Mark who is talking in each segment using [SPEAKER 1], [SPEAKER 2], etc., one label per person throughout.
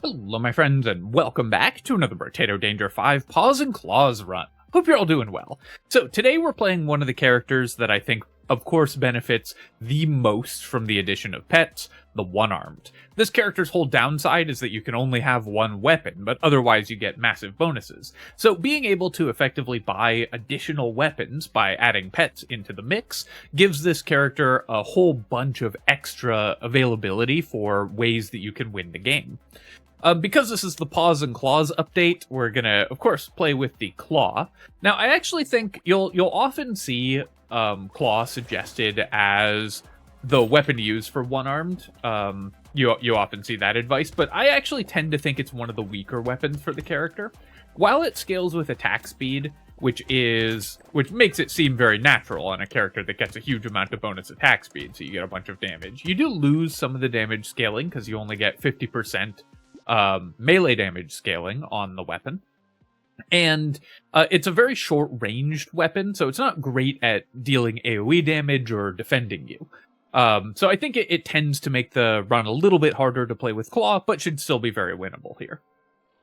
[SPEAKER 1] Hello, my friends, and welcome back to another Brotato Danger 5 Paws and Claws run. Hope you're all doing well. So, today we're playing one of the characters that I think, of course, benefits the most from the addition of pets, the One-Armed. This character's whole downside is that you can only have one weapon, but otherwise you get massive bonuses. So, being able to effectively buy additional weapons by adding pets into the mix gives this character a whole bunch of extra availability for ways that you can win the game. Because this is the Paws and Claws update, we're gonna, of course, play with the Claw. Now, I actually think you'll often see Claw suggested as the weapon to use for One-Armed. You often see that advice, but I actually tend to think it's one of the weaker weapons for the character. While it scales with attack speed, which makes it seem very natural on a character that gets a huge amount of bonus attack speed, so you get a bunch of damage. You do lose some of the damage scaling, because you only get 50% melee damage scaling on the weapon. And it's a very short-ranged weapon, so it's not great at dealing AoE damage or defending you. So I think it tends to make the run a little bit harder to play with Claw, but should still be very winnable here.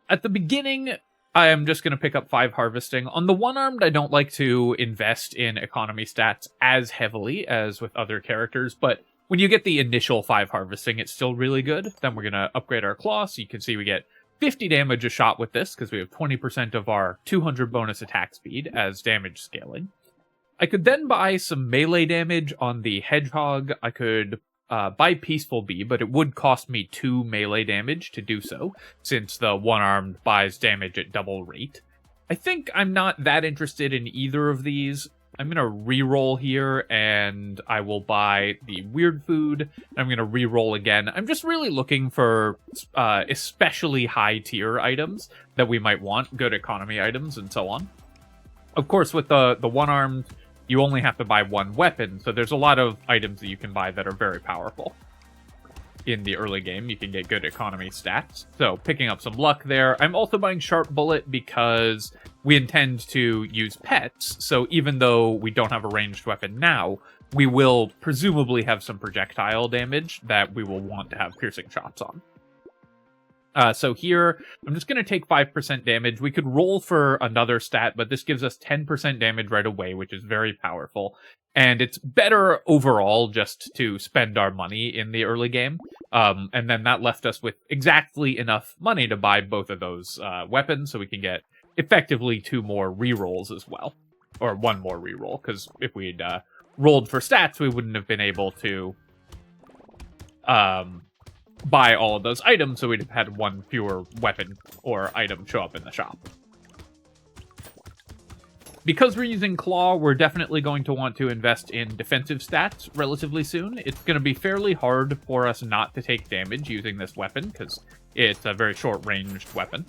[SPEAKER 1] At the beginning, I am just going to pick up 5 harvesting. On the One-Armed, I don't like to invest in economy stats as heavily as with other characters, but when you get the initial 5 harvesting, it's still really good. Then we're going to upgrade our Claw, so you can see we get 50 damage a shot with this, because we have 20% of our 200 bonus attack speed as damage scaling. I could then buy some melee damage on the Hedgehog. I could buy Peaceful Bee, but it would cost me 2 melee damage to do so, since the One-Armed buys damage at double rate. I think I'm not that interested in either of these. I'm going to re-roll here, and I will buy the Weird Food. I'm going to re-roll again. I'm just really looking for especially high-tier items that we might want, good economy items, and so on. Of course, with the One-Armed, you only have to buy one weapon, so there's a lot of items that you can buy that are very powerful. In the early game, you can get good economy stats, so picking up some luck there. I'm also buying Sharp Bullet because we intend to use pets, so even though we don't have a ranged weapon now, we will presumably have some projectile damage that we will want to have piercing shots on. So here, I'm just going to take 5% damage. We could roll for another stat, but this gives us 10% damage right away, which is very powerful. And it's better overall just to spend our money in the early game. And then that left us with exactly enough money to buy both of those weapons, so we can get effectively 2 more rerolls as well. Or 1 more reroll, because if we'd rolled for stats, we wouldn't have been able to buy all of those items, so we'd have had 1 fewer weapon or item show up in the shop. Because we're using Claw, we're definitely going to want to invest in defensive stats relatively soon. It's going to be fairly hard for us not to take damage using this weapon, because it's a very short-ranged weapon.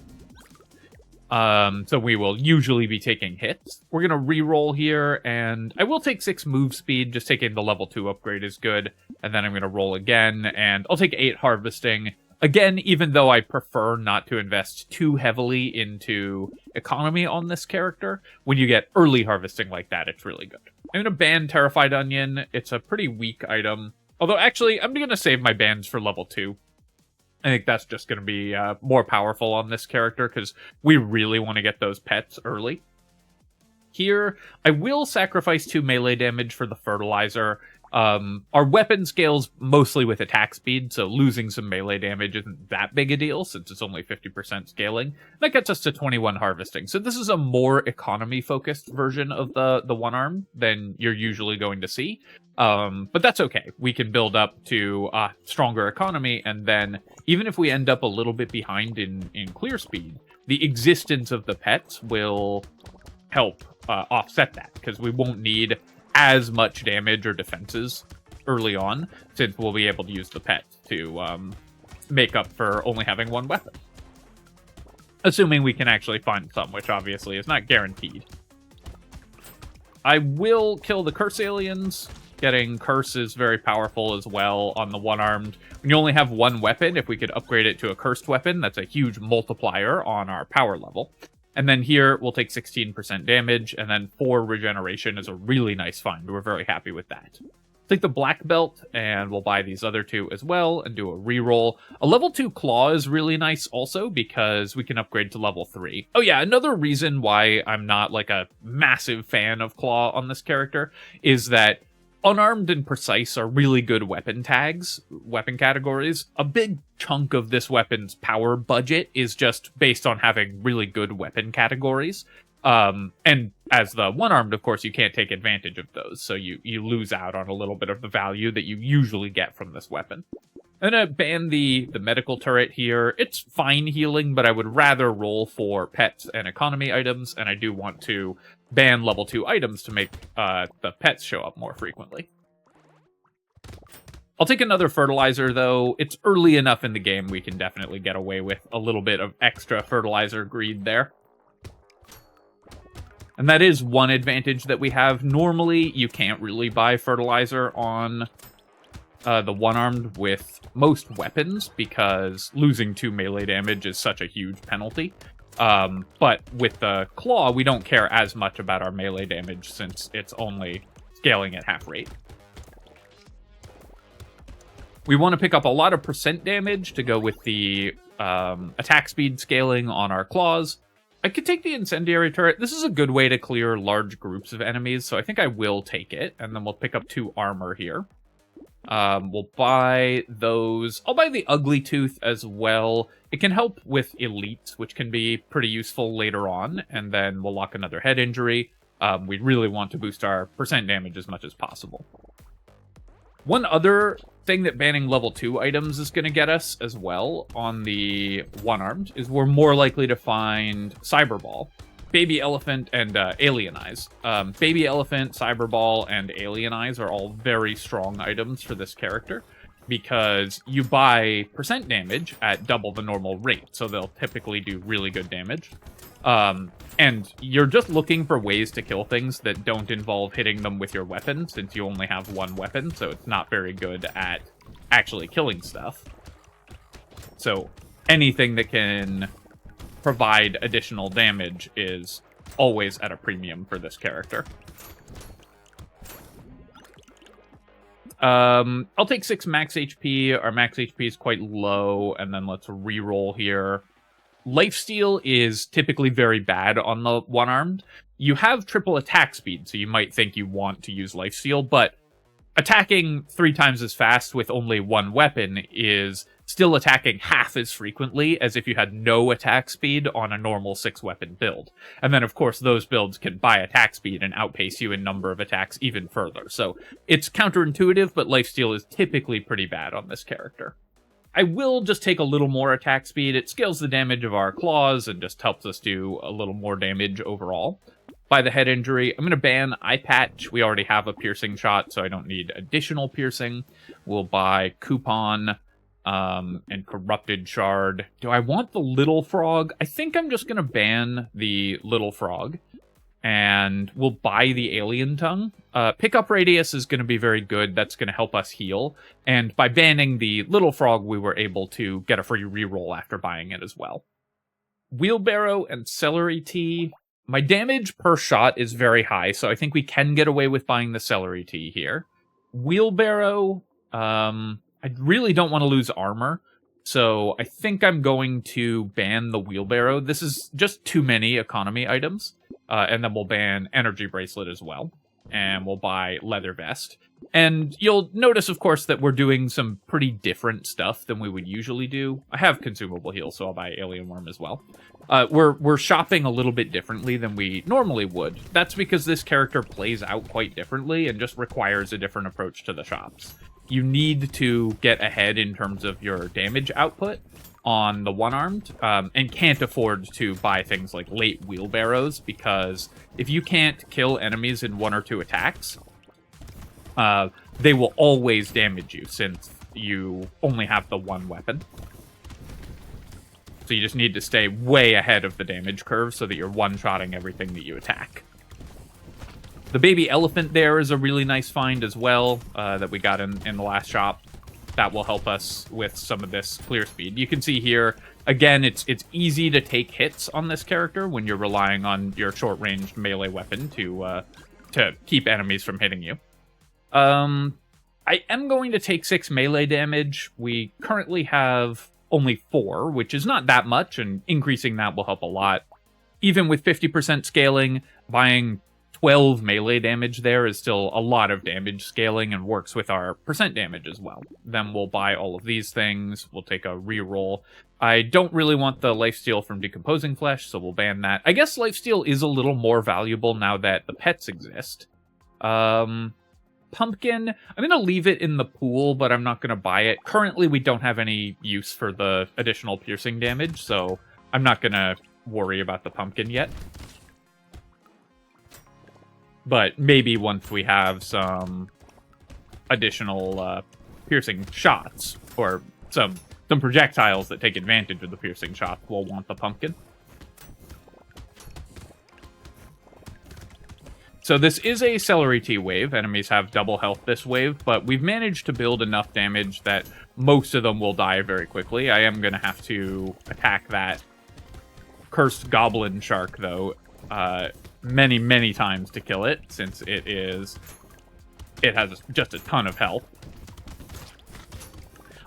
[SPEAKER 1] So we will usually be taking hits. We're going to re-roll here, and I will take 6 move speed, just taking the level 2 upgrade is good. And then I'm going to roll again, and I'll take 8 harvesting. Again, even though I prefer not to invest too heavily into economy on this character, when you get early harvesting like that, it's really good. I'm going to ban Terrified Onion. It's a pretty weak item. Although, actually, I'm going to save my bans for level 2. I think that's just going to be more powerful on this character, because we really want to get those pets early. Here, I will sacrifice 2 melee damage for the Fertilizer. Our weapon scales mostly with attack speed, so losing some melee damage isn't that big a deal, since it's only 50% scaling. That gets us to 21 harvesting, so this is a more economy-focused version of the One-Arm than you're usually going to see. But that's okay. We can build up to stronger economy, and then, even if we end up a little bit behind in clear speed, the existence of the pets will help offset that, because we won't need as much damage or defenses early on, since we'll be able to use the pets to make up for only having 1 weapon. Assuming we can actually find some, which obviously is not guaranteed. I will kill the Curse Aliens. Getting Curse is very powerful as well on the One-Armed. When you only have 1 weapon, if we could upgrade it to a cursed weapon, that's a huge multiplier on our power level. And then here, we'll take 16% damage, and then 4 regeneration is a really nice find. We're very happy with that. Take the black belt, and we'll buy these other two as well, and do a reroll. A level 2 claw is really nice also, because we can upgrade to level 3. Oh yeah, another reason why I'm not like a massive fan of claw on this character is that unarmed and precise are really good weapon tags, weapon categories. A big chunk of this weapon's power budget is just based on having really good weapon categories. And as the one-armed, of course, you can't take advantage of those, so you lose out on a little bit of the value that you usually get from this weapon. I'm gonna ban the medical turret here. It's fine healing, but I would rather roll for pets and economy items, and I do want to ban level 2 items to make the pets show up more frequently. I'll take another fertilizer, though. It's early enough in the game we can definitely get away with a little bit of extra fertilizer greed there. And that is one advantage that we have. Normally, you can't really buy fertilizer on the one-armed with most weapons, because losing 2 melee damage is such a huge penalty. But with the claw, we don't care as much about our melee damage, since it's only scaling at half rate. We want to pick up a lot of percent damage to go with the attack speed scaling on our claws. I could take the incendiary turret. This is a good way to clear large groups of enemies, so I think I will take it, and then we'll pick up 2 armor here. We'll buy those. I'll buy the ugly tooth as well. It can help with elites, which can be pretty useful later on, and then we'll lock another head injury. We really want to boost our percent damage as much as possible. One other thing that banning level 2 items is going to get us as well on the one-armed is we're more likely to find Cyberball, Baby Elephant, and Alien Eyes. Baby Elephant, Cyberball, and Alien Eyes are all very strong items for this character because you buy percent damage at double the normal rate, so they'll typically do really good damage. And you're just looking for ways to kill things that don't involve hitting them with your weapon, since you only have one weapon, so it's not very good at actually killing stuff. So anything that can provide additional damage is always at a premium for this character. I'll take 6 max HP. Our max HP is quite low, and then let's reroll here. Lifesteal is typically very bad on the one-armed. You have triple attack speed, so you might think you want to use lifesteal, but attacking 3 times as fast with only one weapon is still attacking half as frequently as if you had no attack speed on a normal 6-weapon build. And then, of course, those builds can buy attack speed and outpace you in number of attacks even further. So it's counterintuitive, but lifesteal is typically pretty bad on this character. I will just take a little more attack speed. It scales the damage of our claws and just helps us do a little more damage overall. By the head injury, I'm going to ban Eye Patch. We already have a piercing shot, so I don't need additional piercing. We'll buy Coupon and Corrupted Shard. Do I want the Little Frog? I think I'm just going to ban the Little Frog. And we'll buy the Alien Tongue. Pickup radius is going to be very good. That's going to help us heal. And by banning the Little Frog, we were able to get a free reroll after buying it as well. Wheelbarrow and Celery Tea. My damage per shot is very high, so I think we can get away with buying the Celery Tea here. Wheelbarrow, I really don't want to lose armor, so I think I'm going to ban the Wheelbarrow. This is just too many economy items. And then we'll ban Energy Bracelet as well. And we'll buy Leather Vest. And you'll notice, of course, that we're doing some pretty different stuff than we would usually do. I have Consumable Heal, so I'll buy Alien Worm as well. We're shopping a little bit differently than we normally would. That's because this character plays out quite differently and just requires a different approach to the shops. You need to get ahead in terms of your damage output on the one-armed, and can't afford to buy things like late wheelbarrows, because if you can't kill enemies in 1 or 2 attacks, they will always damage you, since you only have the one weapon. So you just need to stay way ahead of the damage curve so that you're one-shotting everything that you attack. The baby elephant there is a really nice find as well, that we got in the last shop. That will help us with some of this clear speed. You can see here, again, it's easy to take hits on this character when you're relying on your short-ranged melee weapon to keep enemies from hitting you. I am going to take 6 melee damage. We currently have only 4, which is not that much, and increasing that will help a lot. Even with 50% scaling, buying 12 melee damage there is still a lot of damage scaling and works with our percent damage as well. Then we'll buy all of these things. We'll take a reroll. I don't really want the lifesteal from decomposing flesh, so we'll ban that. I guess lifesteal is a little more valuable now that the pets exist. Pumpkin, I'm going to leave it in the pool, but I'm not going to buy it. Currently, we don't have any use for the additional piercing damage, so I'm not going to worry about the pumpkin yet. But maybe once we have some additional piercing shots, or some projectiles that take advantage of the piercing shots, we'll want the pumpkin. So this is a celery tea wave. Enemies have double health this wave, but we've managed to build enough damage that most of them will die very quickly. I am going to have to attack that cursed goblin shark, though, many, many times to kill it, since it has just a ton of health.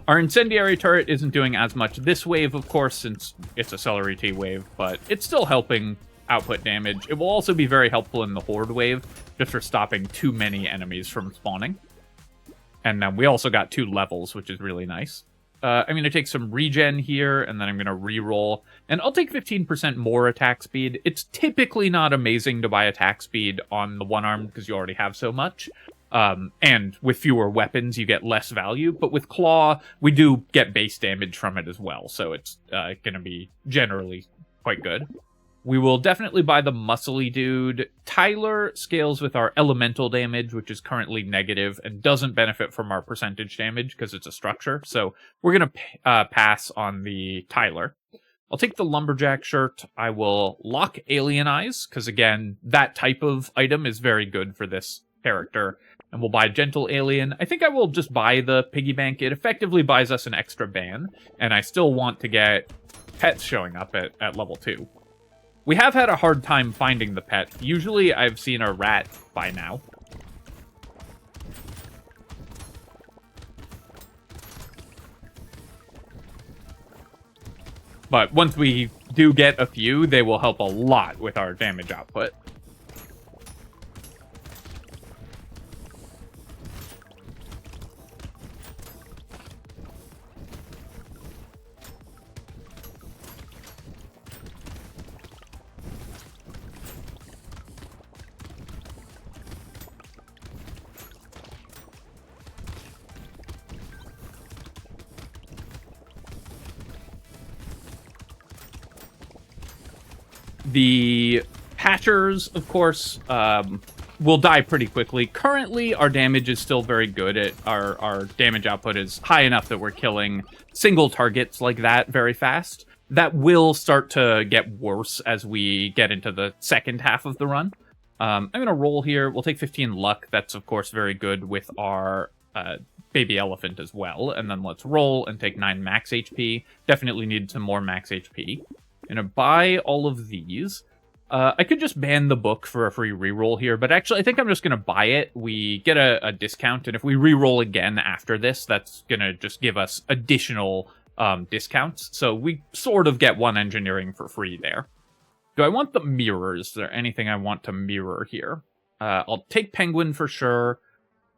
[SPEAKER 1] Our incendiary turret isn't doing as much this wave, of course, since it's a celery tea wave, but it's still helping output damage. It will also be very helpful in the horde wave, just for stopping too many enemies from spawning. And then we also got 2 levels, which is really nice. I'm going to take some regen here, and then I'm going to reroll. And I'll take 15% more attack speed. It's typically not amazing to buy attack speed on the one-arm, because you already have so much. And with fewer weapons, you get less value. But with Claw, we do get base damage from it as well, so it's going to be generally quite good. We will definitely buy the muscly dude. Tyler scales with our elemental damage, which is currently negative, and doesn't benefit from our percentage damage because it's a structure. So we're going to pass on the Tyler. I'll take the lumberjack shirt. I will lock alien eyes, because again, that type of item is very good for this character. And we'll buy gentle alien. I think I will just buy the piggy bank. It effectively buys us an extra ban, and I still want to get pets showing up at level 2. We have had a hard time finding the pet. Usually I've seen a rat by now. But once we do get a few, they will help a lot with our damage output. The Patchers, of course, will die pretty quickly. Currently, our damage is still very good. Our damage output is high enough that we're killing single targets like that very fast. That will start to get worse as we get into the second half of the run. I'm going to roll here. We'll take 15 luck. That's, of course, very good with our baby elephant as well. And then let's roll and take 9 max HP. Definitely need some more max HP. I'm going to buy all of these. I could just ban the book for a free reroll here, but actually I think I'm just going to buy it. We get a discount, and if we reroll again after this, that's going to just give us additional discounts. So we sort of get 1 engineering for free there. Do I want the mirrors? Is there anything I want to mirror here? I'll take penguin for sure.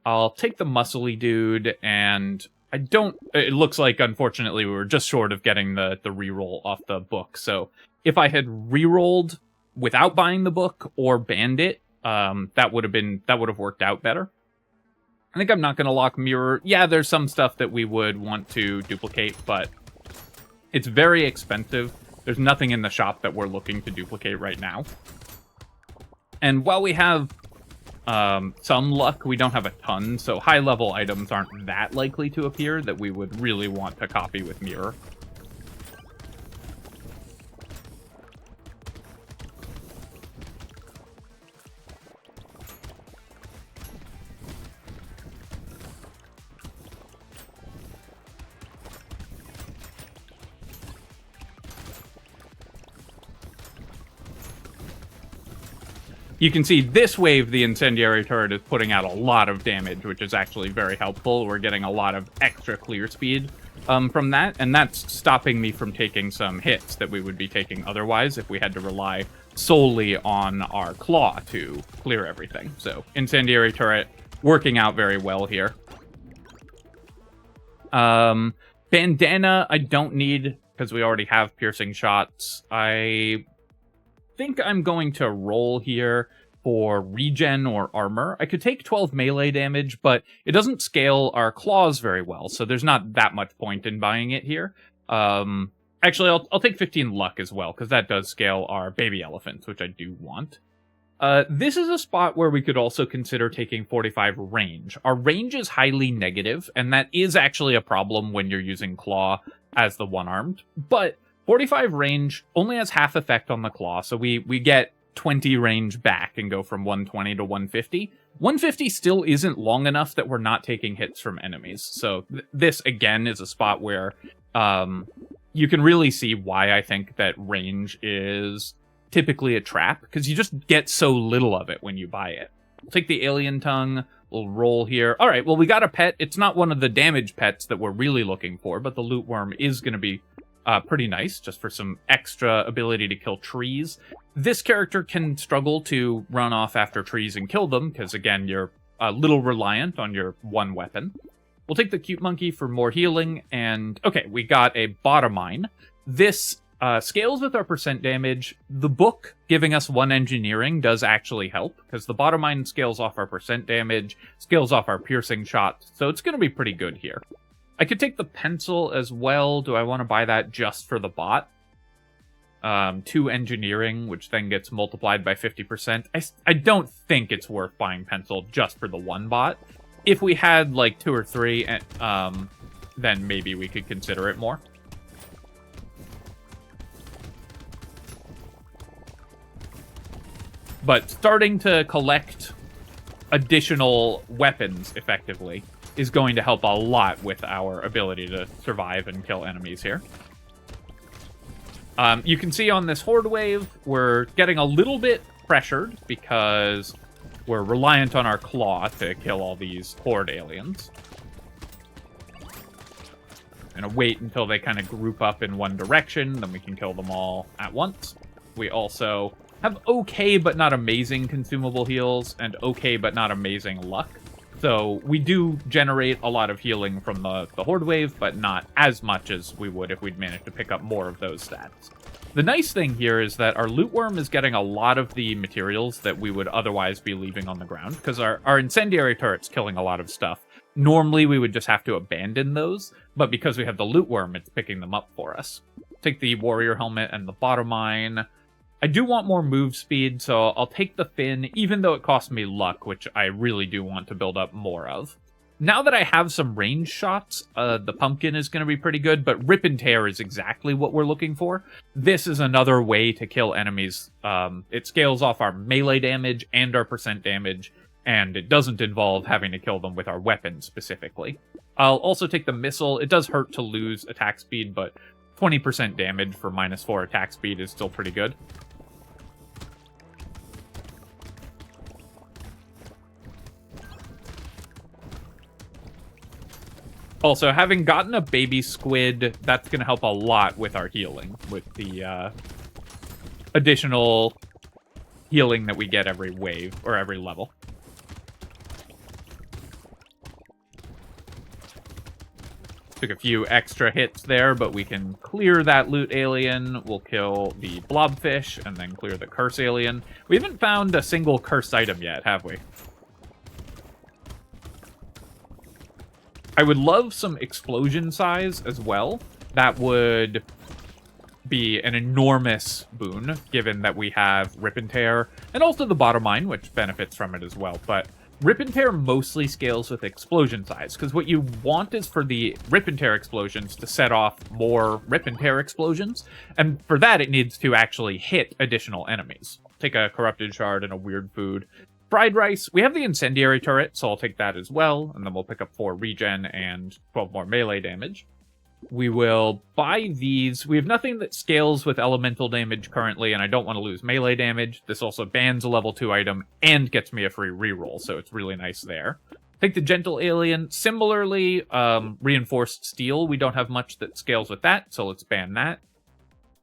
[SPEAKER 1] I'll take the muscly dude, and I don't... It looks like, unfortunately, we were just short of getting the reroll off the book. So if I had rerolled without buying the book or banned it, that would have worked out better. I think I'm not going to lock mirror. Yeah, there's some stuff that we would want to duplicate, but it's very expensive. There's nothing in the shop that we're looking to duplicate right now. And while we have some luck, we don't have a ton, so high-level items aren't that likely to appear that we would really want to copy with mirror. You can see this wave, the incendiary turret is putting out a lot of damage, which is actually very helpful. We're getting a lot of extra clear speed from that, and that's stopping me from taking some hits that we would be taking otherwise if we had to rely solely on our claw to clear everything. So incendiary turret working out very well here. Bandana I don't need because we already have piercing shots. I think I'm going to roll here for regen or armor. I could take 12 melee damage, but it doesn't scale our claws very well, so there's not that much point in buying it here. Actually, I'll take 15 luck as well, because that does scale our baby elephants, which I do want. This is a spot where we could also consider taking 45 range. Our range is highly negative, and that is actually a problem when you're using claw as the one-armed, but 45 range only has half effect on the claw, so we get 20 range back and go from 120 to 150. 150 still isn't long enough that we're not taking hits from enemies, so this, again, is a spot where you can really see why I think that range is typically a trap, because you just get so little of it when you buy it. We'll take the alien tongue, we'll roll here. All right, well, we got a pet. It's not one of the damage pets that we're really looking for, but the loot worm is going to be pretty nice, just for some extra ability to kill trees. This character can struggle to run off after trees and kill them, because, again, you're a little reliant on your one weapon. We'll take the cute monkey for more healing, and, okay, we got a bottomine. This scales with our percent damage. The book giving us 1 engineering does actually help, because the bottomine scales off our percent damage, scales off our piercing shot, so it's going to be pretty good here. I could take the pencil as well. Do I want to buy that just for the bot? 2 engineering, which then gets multiplied by 50%. I don't think it's worth buying pencil just for the one bot. If we had like 2 or 3, then maybe we could consider it more. But starting to collect additional weapons effectively is going to help a lot with our ability to survive and kill enemies here. You can see on this horde wave, we're getting a little bit pressured because we're reliant on our claw to kill all these horde aliens. Gonna wait until they kind of group up in one direction, then we can kill them all at once. We also have okay but not amazing consumable heals, and okay but not amazing luck. So we do generate a lot of healing from the horde wave, but not as much as we would if we'd managed to pick up more of those stats. The nice thing here is that our loot worm is getting a lot of the materials that we would otherwise be leaving on the ground, because our incendiary turret's killing a lot of stuff. Normally we would just have to abandon those, but because we have the loot worm, it's picking them up for us. Take the warrior helmet and the bottomine. I do want more move speed, so I'll take the fin, even though it costs me luck, which I really do want to build up more of. Now that I have some range shots, the pumpkin is going to be pretty good, but rip and tear is exactly what we're looking for. This is another way to kill enemies. It scales off our melee damage and our percent damage, and it doesn't involve having to kill them with our weapon specifically. I'll also take the missile. It does hurt to lose attack speed, but 20% damage for -4 attack speed is still pretty good. Also, having gotten a baby squid, that's going to help a lot with our healing, with the additional healing that we get every wave, or every level. Took a few extra hits there, but we can clear that loot alien. We'll kill the blobfish, and then clear the curse alien. We haven't found a single cursed item yet, have we? I would love some explosion size as well. That would be an enormous boon, given that we have Rip and Tear, and also the Bottomine, which benefits from it as well. But Rip and Tear mostly scales with explosion size, because what you want is for the Rip and Tear explosions to set off more Rip and Tear explosions, and for that it needs to actually hit additional enemies. Take a Corrupted Shard and a Weird Food. Fried rice. We have the incendiary turret, so I'll take that as well, and then we'll pick up 4 regen and 12 more melee damage. We will buy these. We have nothing that scales with elemental damage currently, and I don't want to lose melee damage. This also bans a level 2 item and gets me a free reroll, so it's really nice there. Take the Gentle Alien. Similarly, Reinforced Steel. We don't have much that scales with that, so let's ban that.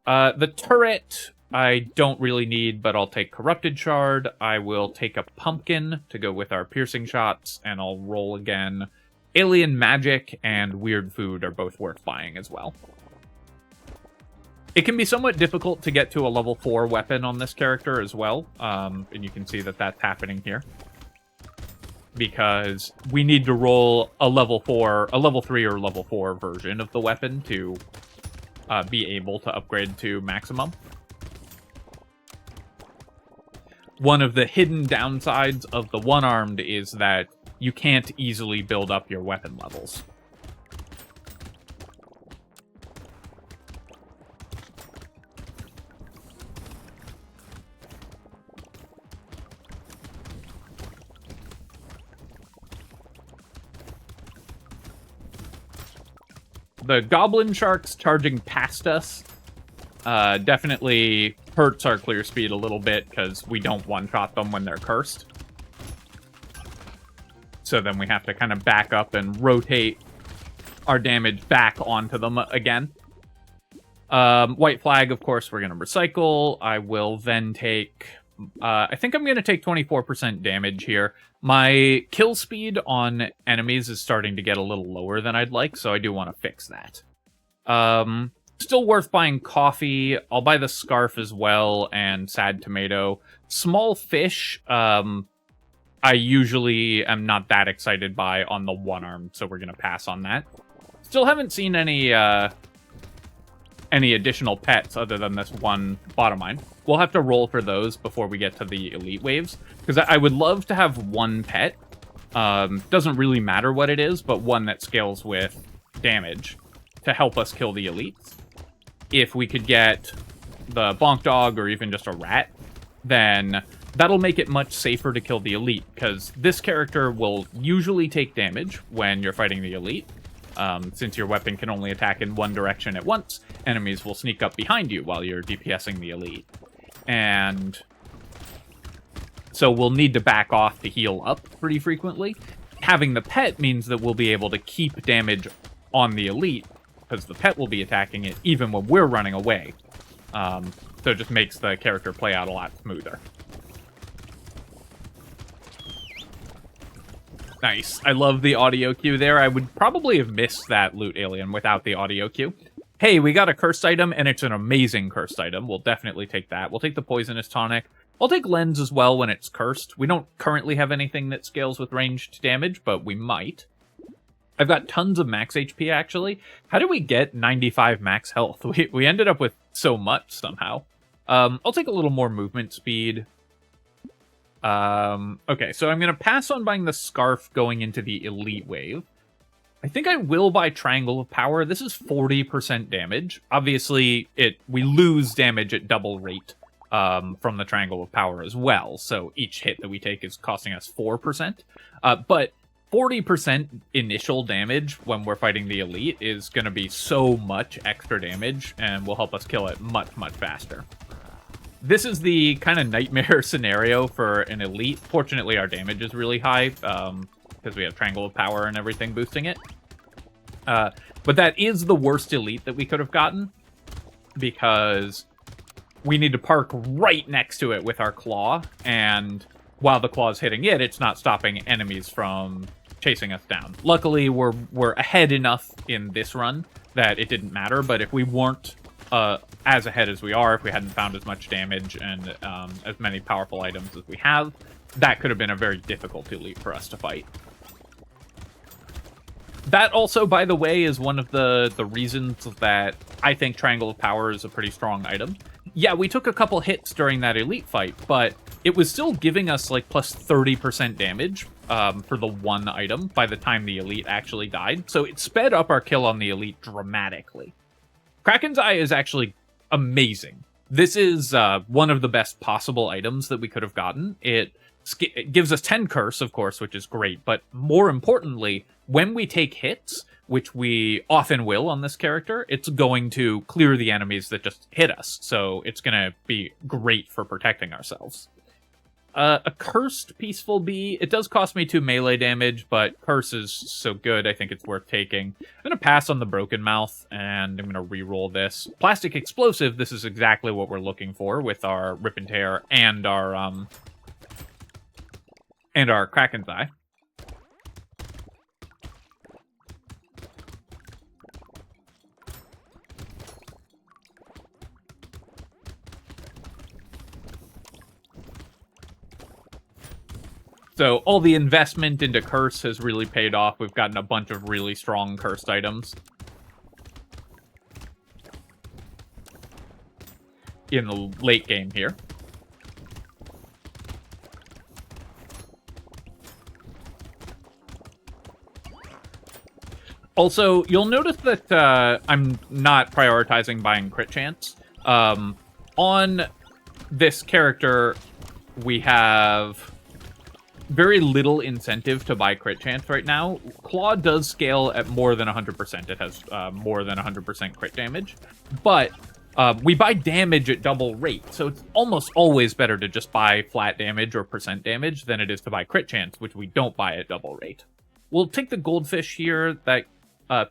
[SPEAKER 1] The Turret, I don't really need, but I'll take Corrupted Shard. I will take a Pumpkin to go with our Piercing Shots, and I'll roll again. Alien Magic and Weird Food are both worth buying as well. It can be somewhat difficult to get to a level 4 weapon on this character as well, and you can see that that's happening here. Because we need to roll a level 3 or level 4 version of the weapon to be able to upgrade to maximum. One of the hidden downsides of the one-armed is that you can't easily build up your weapon levels. The goblin sharks charging past us definitely hurts our clear speed a little bit because we don't one-shot them when they're cursed. So then we have to kind of back up and rotate our damage back onto them again. White flag, of course, we're going to recycle. I will then take... I think I'm going to take 24% damage here. My kill speed on enemies is starting to get a little lower than I'd like, so I do want to fix that. Still worth buying coffee. I'll buy the scarf as well, and sad tomato. Small fish, I usually am not that excited by on the one-arm, so we're going to pass on that. Still haven't seen any additional pets other than this one bottom mine. We'll have to roll for those before we get to the elite waves, because I would love to have one pet. Doesn't really matter what it is, but one that scales with damage to help us kill the elites. If we could get the bonk dog or even just a rat, then that'll make it much safer to kill the elite, because this character will usually take damage when you're fighting the elite. Since your weapon can only attack in one direction at once, enemies will sneak up behind you while you're DPSing the elite. And so we'll need to back off to heal up pretty frequently. Having the pet means that we'll be able to keep damage on the elite, because the pet will be attacking it even when we're running away. So it just makes the character play out a lot smoother. Nice. I love the audio cue there. I would probably have missed that loot alien without the audio cue. Hey, we got a cursed item, and it's an amazing cursed item. We'll definitely take that. We'll take the poisonous tonic. I'll take lens as well when it's cursed. We don't currently have anything that scales with ranged damage, but we might. I've got tons of max HP, actually. How did we get 95 max health? We ended up with so much somehow. I'll take a little more movement speed. Okay, so I'm going to pass on buying the scarf going into the elite wave. I think I will buy Triangle of Power. This is 40% damage. Obviously, we lose damage at double rate from the Triangle of Power as well, so each hit that we take is costing us 4%. But 40% initial damage when we're fighting the elite is going to be so much extra damage and will help us kill it much, much faster. This is the kind of nightmare scenario for an elite. Fortunately, our damage is really high because we have Triangle of Power and everything boosting it. But that is the worst elite that we could have gotten because we need to park right next to it with our claw, and while the claw is hitting it, it's not stopping enemies from chasing us down. Luckily, we're ahead enough in this run that it didn't matter, but if we weren't as ahead as we are, if we hadn't found as much damage and as many powerful items as we have, that could have been a very difficult elite for us to fight. That also, by the way, is one of the reasons that I think Triangle of Power is a pretty strong item. Yeah, we took a couple hits during that elite fight, but it was still giving us like plus 30% damage for the one item by the time the elite actually died. So it sped up our kill on the elite dramatically. Kraken's Eye is actually amazing. This is one of the best possible items that we could have gotten. It gives us 10 curse, of course, which is great, but more importantly, when we take hits, which we often will on this character, it's going to clear the enemies that just hit us. So it's going to be great for protecting ourselves. A Cursed Peaceful Bee. It does cost me 2 melee damage, but Curse is so good, I think it's worth taking. I'm going to pass on the Broken Mouth, and I'm going to reroll this. Plastic Explosive, this is exactly what we're looking for with our Rip and Tear and our Kraken's Eye. So all the investment into Curse has really paid off. We've gotten a bunch of really strong Cursed items in the late game here. Also, you'll notice that I'm not prioritizing buying Crit Chance. On this character, we have very little incentive to buy Crit Chance right now. Claw does scale at more than 100%. It has more than 100% crit damage. But we buy damage at double rate, so it's almost always better to just buy flat damage or percent damage than it is to buy Crit Chance, which we don't buy at double rate. We'll take the Goldfish here. That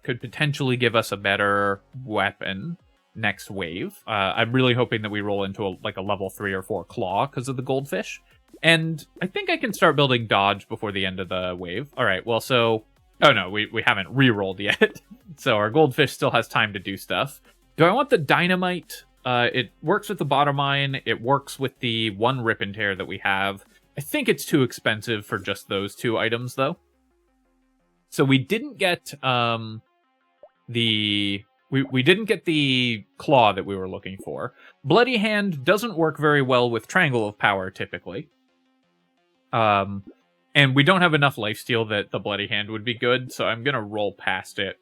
[SPEAKER 1] could potentially give us a better weapon next wave. I'm really hoping that we roll into a level 3 or 4 Claw because of the Goldfish. And I think I can start building Dodge before the end of the wave. All right, well, so... Oh, no, we haven't re-rolled yet. So our Goldfish still has time to do stuff. Do I want the Dynamite? It works with the Bottom Mine. It works with the 1 Rip and Tear that we have. I think it's too expensive for just those 2 items, though. So we didn't get We didn't get the Claw that we were looking for. Bloody Hand doesn't work very well with Triangle of Power, typically. And we don't have enough lifesteal that the Bloody Hand would be good, so I'm going to roll past it.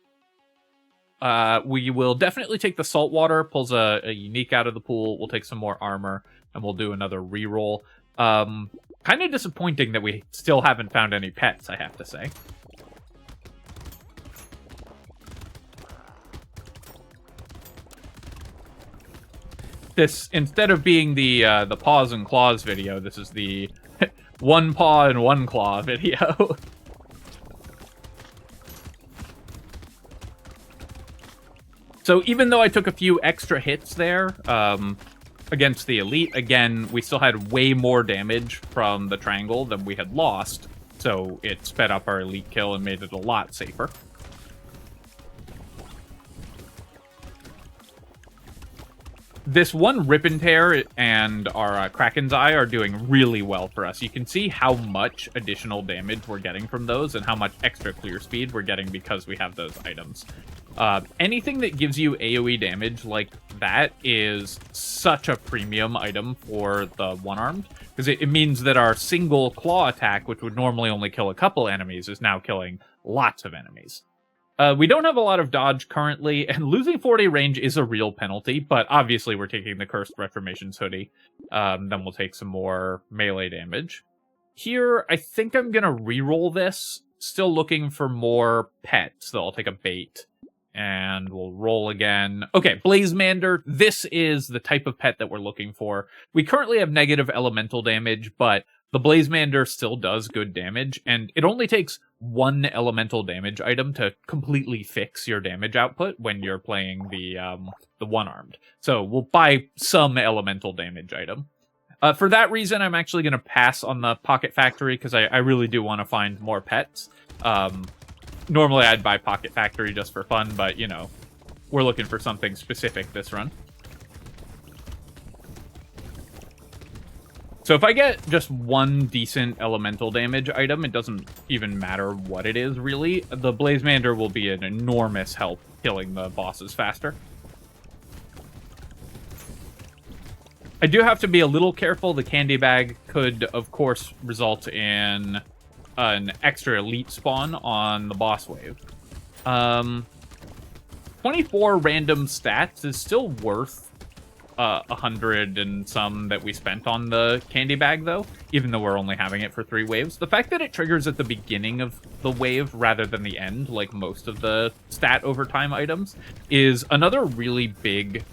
[SPEAKER 1] We will definitely take the Saltwater, pulls a unique out of the pool. We'll take some more armor, and we'll do another reroll. Kind of disappointing that we still haven't found any pets, I have to say. This, instead of being the Paws and Claws video, this is the 1 paw and 1 claw video. So even though I took a few extra hits there against the Elite, again, we still had way more damage from the Triangle than we had lost. So it sped up our Elite kill and made it a lot safer. This 1 Rip and Tear and our Kraken's Eye are doing really well for us. You can see how much additional damage we're getting from those and how much extra clear speed we're getting because we have those items. Anything that gives you AoE damage like that is such a premium item for the one-armed, because it means that our single claw attack, which would normally only kill a couple enemies, is now killing lots of enemies. We don't have a lot of dodge currently, and losing 40 range is a real penalty, but obviously we're taking the Cursed Reformation's hoodie. Then we'll take some more melee damage. Here, I think I'm going to reroll this. Still looking for more pets, so I'll take a bait. And we'll roll again. Okay, Blazemander. This is the type of pet that we're looking for. We currently have negative elemental damage, but the Blazemander still does good damage, and it only takes 1 elemental damage item to completely fix your damage output when you're playing the one-armed. So we'll buy some elemental damage item. For that reason, I'm actually going to pass on the Pocket Factory, because I really do want to find more pets. Normally I'd buy Pocket Factory just for fun, but, you know, we're looking for something specific this run. So if I get just 1 decent elemental damage item, it doesn't even matter what it is, really. The Blazemander will be an enormous help killing the bosses faster. I do have to be a little careful. The candy bag could, of course, result in an extra elite spawn on the boss wave. 24 random stats is still worth 100 and some that we spent on the candy bag, though, even though we're only having it for 3 waves. The fact that it triggers at the beginning of the wave rather than the end, like most of the stat over time items, is another really big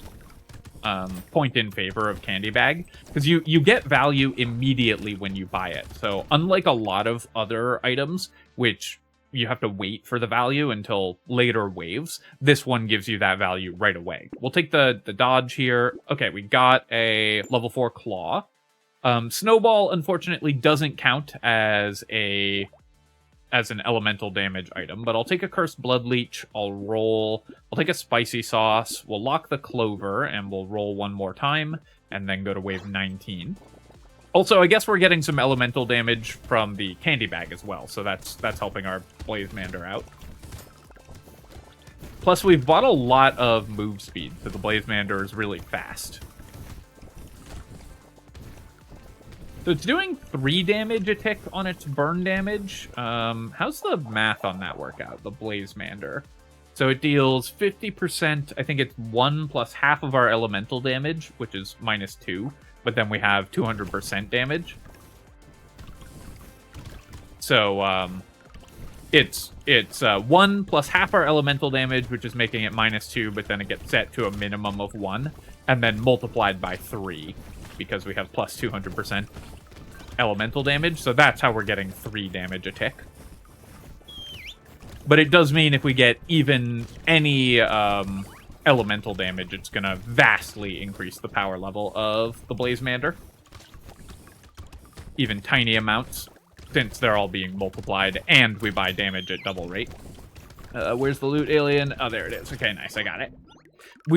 [SPEAKER 1] point in favor of candy bag, because you get value immediately when you buy it. So unlike a lot of other items, which you have to wait for the value until later waves, this one gives you that value right away. We'll take the dodge here. Okay, we got a level 4 claw. Snowball, unfortunately, doesn't count as an elemental damage item, but I'll take a Cursed Blood Leech. I'll take a Spicy Sauce. We'll lock the Clover, and we'll roll one more time, and then go to wave 19. Also, I guess we're getting some elemental damage from the candy bag as well, so that's helping our Blazemander out. Plus, we've bought a lot of move speed, so the Blazemander is really fast. So it's doing 3 damage a tick on its burn damage. How's the math on that work out, the Blazemander? So it deals 50%, I think it's 1 plus half of our elemental damage, which is -2. But then we have 200% damage. So it's 1 plus half our elemental damage, which is making it -2, but then it gets set to a minimum of 1, and then multiplied by 3, because we have plus 200% elemental damage. So that's how we're getting 3 damage a tick. But it does mean if we get even any elemental damage, it's going to vastly increase the power level of the Blazemander. Even tiny amounts, since they're all being multiplied, and we buy damage at double rate. Where's the loot, alien? Oh, there it is. Okay, nice, I got it.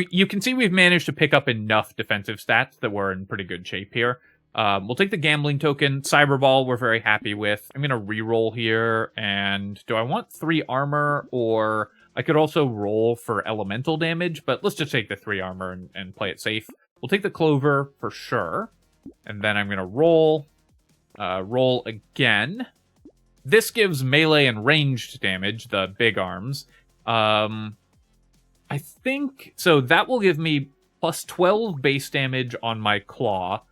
[SPEAKER 1] You can see we've managed to pick up enough defensive stats that we're in pretty good shape here. We'll take the gambling token. Cyberball, we're very happy with. I'm going to reroll here, and do I want 3 armor, or I could also roll for elemental damage, but let's just take the 3 armor and play it safe. We'll take the Clover for sure, and then I'm going to roll again. This gives melee and ranged damage, the big arms. I think, so that will give me plus 12 base damage on my claw,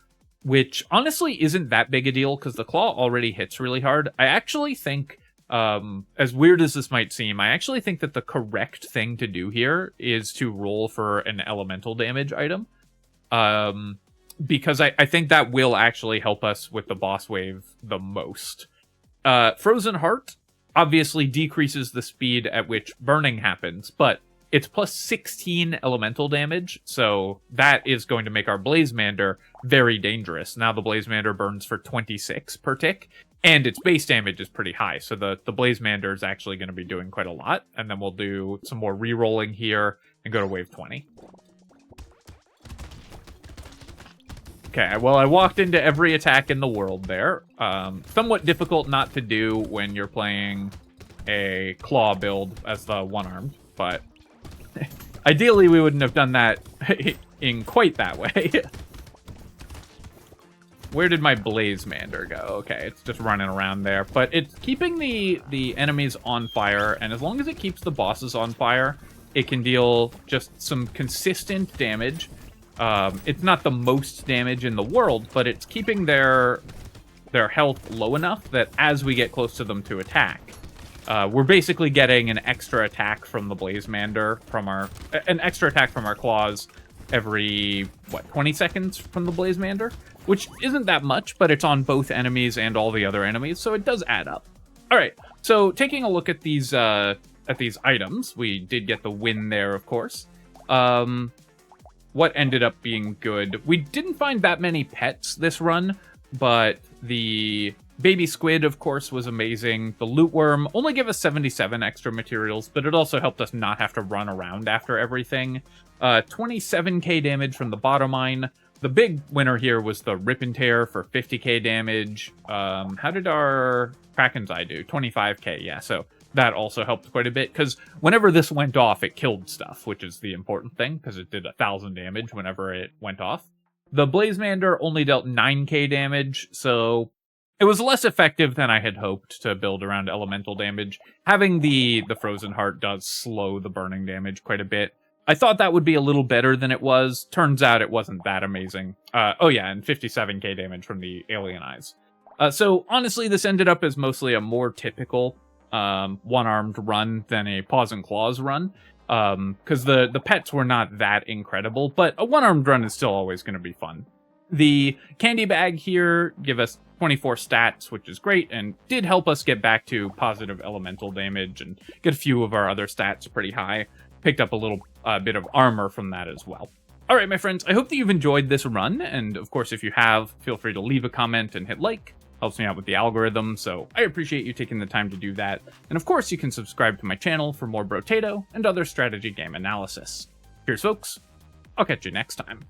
[SPEAKER 1] which honestly isn't that big a deal, because the claw already hits really hard. I actually think, as weird as this might seem, I actually think that the correct thing to do here is to roll for an elemental damage item. Because I think that will actually help us with the boss wave the most. Frozen Heart obviously decreases the speed at which burning happens, but it's plus 16 elemental damage, so that is going to make our Blazemander very dangerous. Now the Blazemander burns for 26 per tick, and its base damage is pretty high, so the Blazemander is actually going to be doing quite a lot. And then we'll do some more re-rolling here and go to wave 20. Okay, well, I walked into every attack in the world there. Somewhat difficult not to do when you're playing a claw build as the one-armed, but ideally we wouldn't have done that in quite that way. Where did my Blazemander go? Okay, it's just running around there, but it's keeping the enemies on fire, and as long as it keeps the bosses on fire, it can deal just some consistent damage. It's not the most damage in the world, but it's keeping their health low enough that as we get close to them to attack, we're basically getting an extra attack from the Blazemander, an extra attack from our claws every, 20 seconds from the Blazemander? Which isn't that much, but it's on both enemies and all the other enemies, so it does add up. Alright, so taking a look at these items, we did get the win there, of course. What ended up being good? We didn't find that many pets this run, but the baby squid, of course, was amazing. The loot worm only gave us 77 extra materials, but it also helped us not have to run around after everything. 27k damage from the bottom mine. The big winner here was the Rip and Tear for 50k damage. How did our Kraken's Eye do? 25k, yeah, so that also helped quite a bit, because whenever this went off, it killed stuff, which is the important thing, because it did 1,000 damage whenever it went off. The Blazemander only dealt 9k damage, so it was less effective than I had hoped to build around elemental damage. Having the Frozen Heart does slow the burning damage quite a bit. I thought that would be a little better than it was. Turns out it wasn't that amazing. Oh yeah, and 57k damage from the alien eyes. So honestly, this ended up as mostly a more typical one-armed run than a Paws and Claws run. Because the pets were not that incredible, but a one-armed run is still always going to be fun. The candy bag here give us 24 stats, which is great, and did help us get back to positive elemental damage and get a few of our other stats pretty high. Picked up a little bit of armor from that as well. Alright, my friends, I hope that you've enjoyed this run, and of course, if you have, feel free to leave a comment and hit like. Helps me out with the algorithm, so I appreciate you taking the time to do that. And of course, you can subscribe to my channel for more Brotato and other strategy game analysis. Cheers, folks. I'll catch you next time.